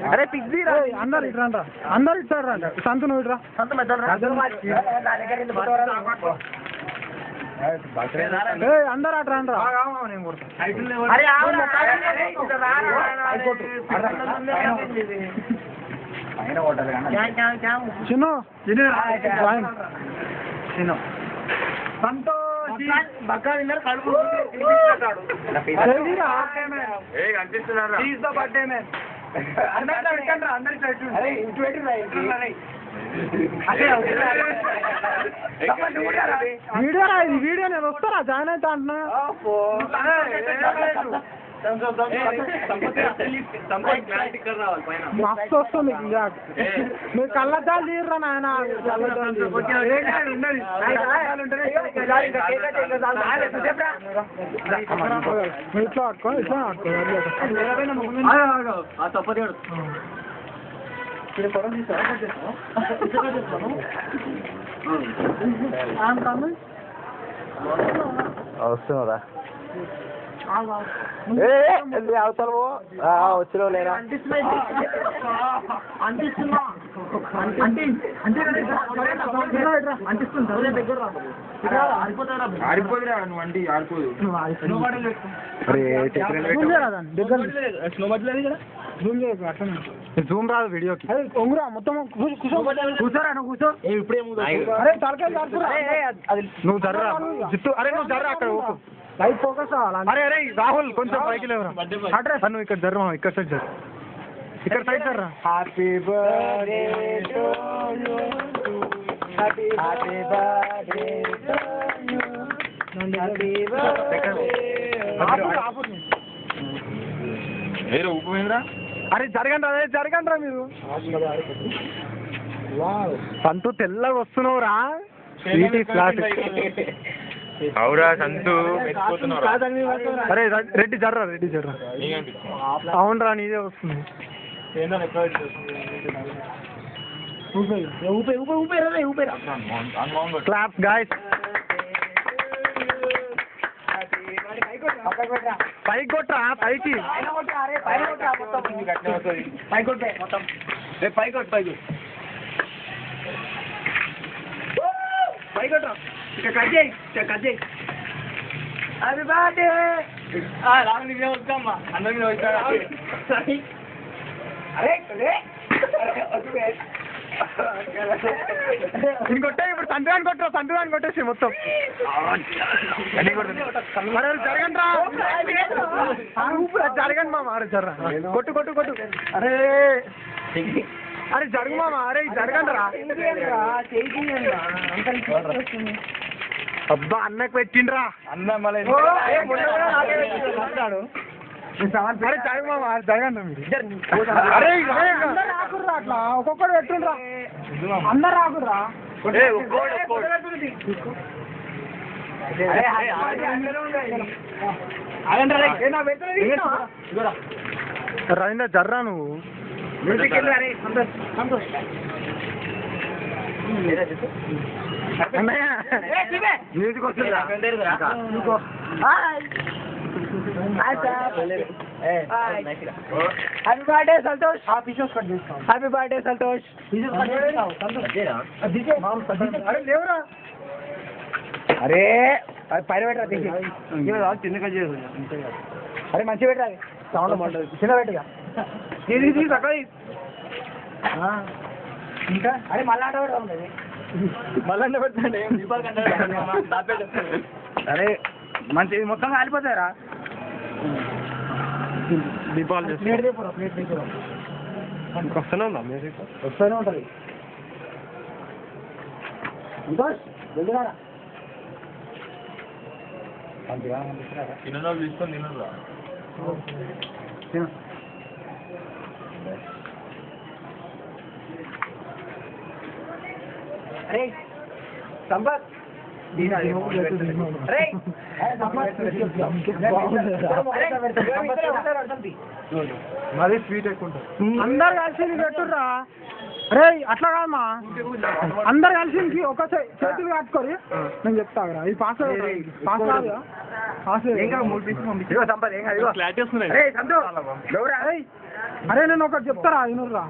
అరే పిక్ది అందరు ఇట్రా అందరు ఇచ్చారు రా సంతు నువ్వు ఇట్రా అందరు అట్రా చిన్న సంతోష్ బక్కా విన్నర్ కడుపు వీడియో వీడియో నేను వస్తారా జాయిన్ అవుతా అంటున్నా మస్తు వస్తుంది మీరు కళ్ళద్దాలు తీర్రా నాయన ఇట్లా ఆడుకో ఇట్లా ఆడుకో వస్తున్నారా అవతల వచ్చిన లేదా ఆడిపోదురా నువ్వు అండి ఆడిపోదు జూమ్ రాదు వీడియోకి ఒంగురా మొత్తం కూర్చోరా నువ్వు కూర్చో అరే నువ్వు జర్రా జిత్తు అరే నువ్వు జర్రా అక్కడ లైట్ ఫోకస్ అరే అరే రాహుల్ కొంచెం పైకి లేవురా అడ్రస్ నువ్వు ఇక్కడ జర్రా ఇక్కడ సైడ్ జర్ ఇక్కడ సైడ్ జర్రా happy birthday to you happy birthday to you happy birthday ఉప్పు ఏంద్రా అరే జరగండి రా మీరు సంతు తెల్లగా వస్తున్నావురా అవురా సంతు అరే రెడ్డి జర్రా అవునరా నీదే వస్తుంది క్లాప్స్ గాయ్స్ పైకి కొట్టరా పైకి పైకొట్టరా హ్యాపీ బర్త్డే వస్తామ్మా అందరి ఇంకొట్టే ఇప్పుడు సంతురాన్ని కొట్టేసి మొత్తం జరగండి మామ అరే జర్రా కొట్టు అరే జరుగు మామ అరే జరగండి రా అబ్బా అన్నకు పెట్టిండ్రా అన్న మళ్ళీ అరే జరుగు మామ జరగండి మీరు అరే రాకుర్రా అట్లా ఒక్కొక్కడు పెట్టుండ్రా అందరు రాకుర్రా రవీంద్ర జర్రా నువ్వు మ్యూజిక్ మ్యూజిక్ వస్తుందా happy birthday Santosh happy birthday Santosh అరే లేవురా అరే పైన పెట్టరా చిన్నగా చేసు అరే మంచిగా పెట్టరా సౌండ్ బాగుంటుంది చిన్న పెట్టగా ఇంకా అరే మళ్ళా మళ్ళీ పెట్టండి అరే మంచి మొత్తం కాలిపోతారా దీపాలు వస్తూనే ఉందా మ్యూజిక్ వస్తూనే ఉంటుంది తినలో తీసుకొని తినరా అరే సంపత్ అరే మరి స్వీట్ ఎక్కువ అందరు కలిసి పెట్టుర్రా. అరే అట్లా కాదమ్మా, అందరు కలిసి ఒక చేతులు కట్టుకోరి. నేను చెప్తారా ఇది పాస్ పాస్ కాదు పాస్. సంపద అరే నేను ఒకటి చెప్తారా వినుర్రా.